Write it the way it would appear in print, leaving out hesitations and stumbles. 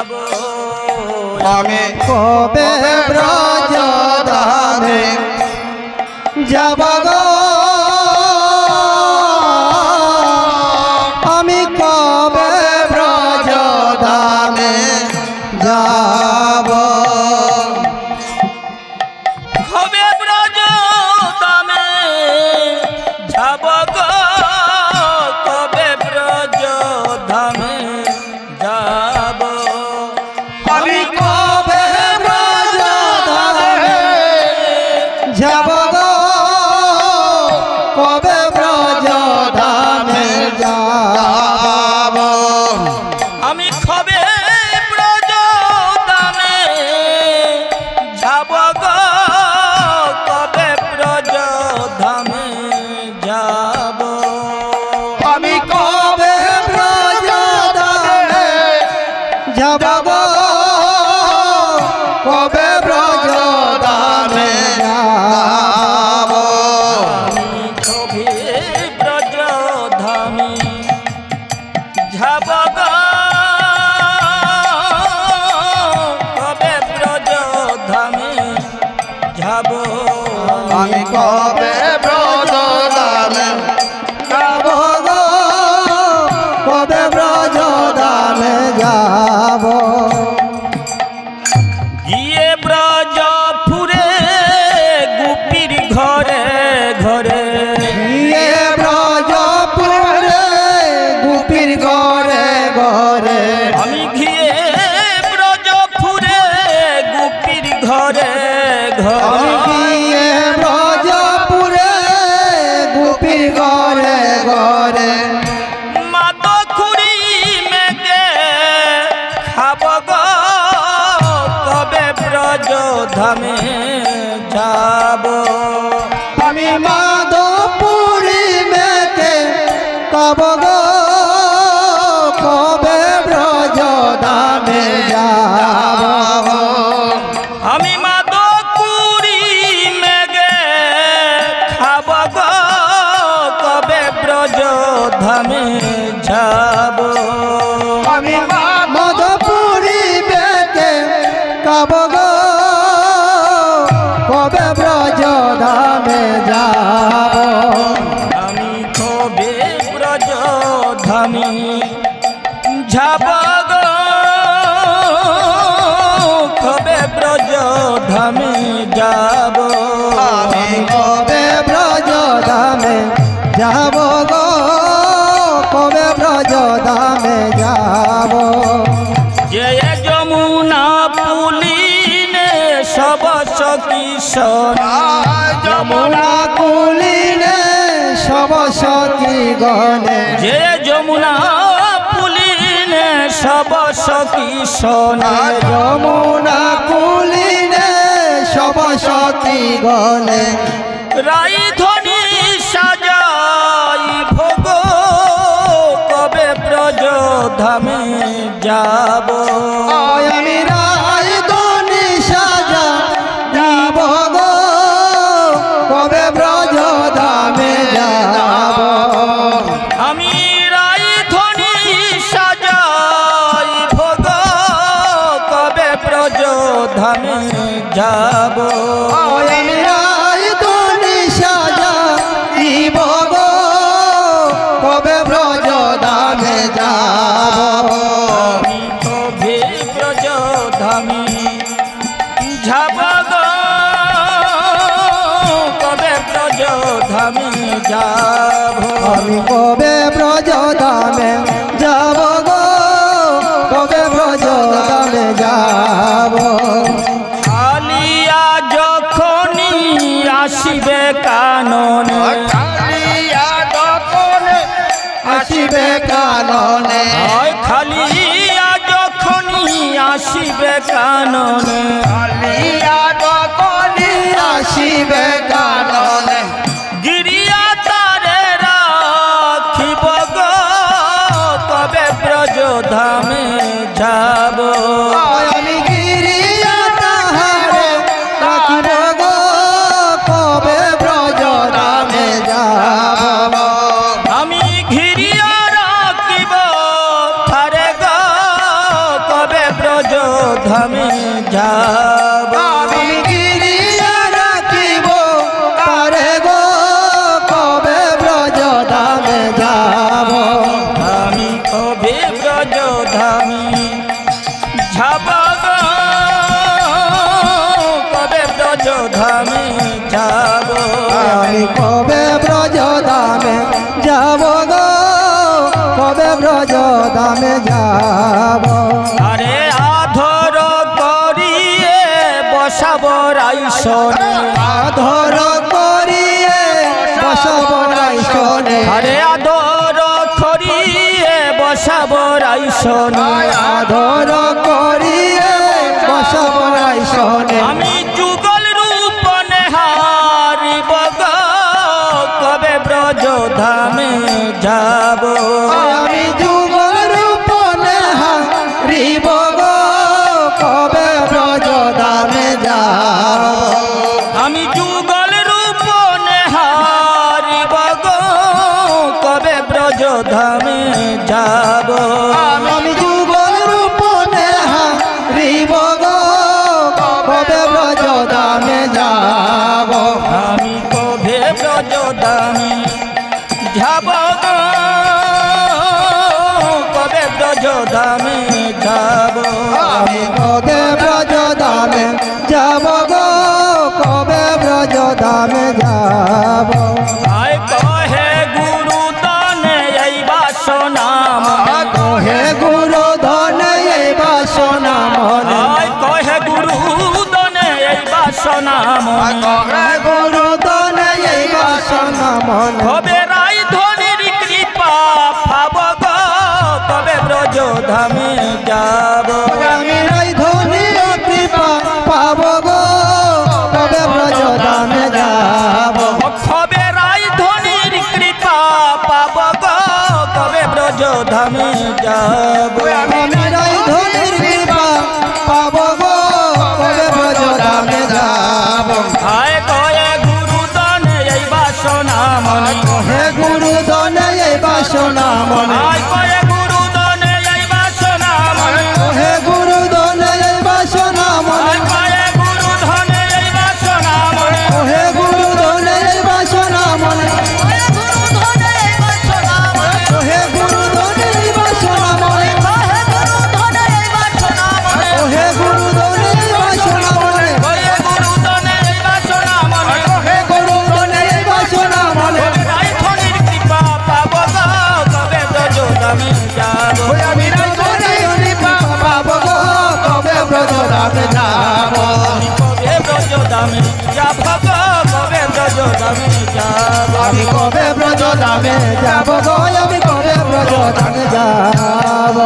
যাব আমি কবে ব্রজ ধামে যাব গো আমি কবে ব্রজ ধামে যাব কবে ব্রজ ধামে যাব গো কবে ব্রজ ধামে যাব আমি কবে ব্রজ ধামে যাব গো কবে ব্রজ ধামে যাব আমি কবে ব্রজ ধামে যাব গো কবে ব্রজ ধামে যাব আমি কবে ব্রজ ধামে যাব গো কবে ব্রজ ধামে যাব আমি কবে ব্রজ ধামে যাব গো কবে ব্রজ ধামে যাব আমি কবে ব্রজ ধামে যাব গো কবে ব্রজ ধামে যাব গিয়ে ব্রজপুরে গোপীর ঘরে ঘরে গিয়ে ব্রজপুরে গোপীর ঘরে ঘরে আমি গিয়ে ব্রজপুরে গোপীর ঘরে আমি ঘরে গিয়ে ব্রজপুরে গোপীর ঘরে ঘরে মাতকুড়ি মেঘে খাব গো কবে ব্রজ ধামে যাব আমি মাধবপুরী মেকে কব গো কবে ব্রজ ধামে যাব আমি মাতকুড়ি মেঘে খাব গো কবে ব্রজ ধামে যাব আমি মাধবপুরী মেকে কব গো কবে ব্রজ ধামে যাব আমি কবে ব্রজ ধামে যাব গো কবে ব্রজ ধামে যাব আমি কবে ব্রজ ধামে যাব গো কবে ব্রজ ধামে যাব যে যমুনা পুলিনে সব সখী সোনা যমুনা কুলিনে সব সখী গণে যে যমুনা পুলিনে সব সখী সোনা যমুনা কুলিনে সব সখী গণে রাইধনি সাজাই ভোগ কবে ব্রজ ধামে যাব আমি রায় দনি সাজা যাব গো কবে ব্রজ ধামে যাব আমি রাইধনি সাজাই ভোগ কবে ব্রজ ধামে যাব আমি রায় দনি সাজা দিব গো কবে ব্রজ ধামে যাব আমি কবে ব্রজ ধামে যাব গো কবে ব্রজ ধামে যাব আমি কবে ব্রজ ধামে যাব গো কবে ব্রজ ধামে যাব আলিয়া যখনই আসিবে কাননে আসিবে কাননে হয় খালিয়া যখনই আসিবে কাননে আসিবে কাননে গিরিয়া তারে রাখিব গো কবে ব্রজ ধামে যাব আমি গিরিয়া তাহারে রাখিব গো কবে ব্রজ ধামে যাব আমি ঘিরিয়া রাখিব থারে গো কবে ব্রজ ব্রজধামে যাব গো কবে ব্রজধামে যাব আমি কবে ব্রজধামে যাব গো কবে ব্রজধামে যাব আরে আধর করিয়ে বসাব রাইসনে আধর করিয়ে বসব রাইসনে আরে আদর করিয়ে বসাব রাইসনে আধর করিয়ে বসব রাইসনে আমি যুগল রূপ নেহারিব গো কবে ব্রজধামে যাব আমি যুগল রূপ নেহারিব গো কবে ব্রজধামে যাব আমি যুগল রূপ নেহারিব গো কবে ব্রজধামে যাব আমি যুগল রূপ নেহারিব গো কবে ব্রজধামে যাব আমি কবে ব্রজধামে যাব গো কবে ব্রজধামে যাব আমি কবে ব্রজধামে যাব গো কবে ব্রজধামে যাব আয় কহে গুরু তনে এই বাসনা মনে কহে গুরু ধনে এই বাসনা মনে আয় কহে গুরু তনে এই বাসনা মনে কহে গুরু ধনে এই বাসনা মনে কবে রাই ধনির কৃপা পাব গো কবে ব্রজধামে যাব আমি রাই ধনী কৃপা পাব গো কবে ব্রজধামে যাব কবে রাই ধনির কৃপা পাব গো কবে ব্রজধামে যাব আমি রাই ধনীর কৃপা পাব গো কবে ব্রজধামে যাব আয় কয়ে গুরু তনে এই বাসনা মনে হে গুরু ধনে এই বাসনা মনে আয় কয়ে গুরু তনে এই বাসনা মনে হে গুরু ধনে এই বাসনা মনে আয় কয়ে গুরু ধনে এই বাসনা মনে হে গুরু ধনে এই বাসনা মনে হে গুরু ধনে এই বাসনা মনে হে গুরু ধনে এই বাসনা মনে কয়ে গুরু তনে এই বাসনা মনে হে গুরু ধনে এই বাসনা মনে রাই ধনির কৃপা পাব গো কবে ব্রজধামে যাব আমি রাই ধনীর কৃপা পাব গো কবে ব্রজধামে যাব কবে ব্রজধামে যাব গো কবে ব্রজধামে যাব আমি কবে ব্রজধামে যাব গো আমি কবে ব্রজধামে যাব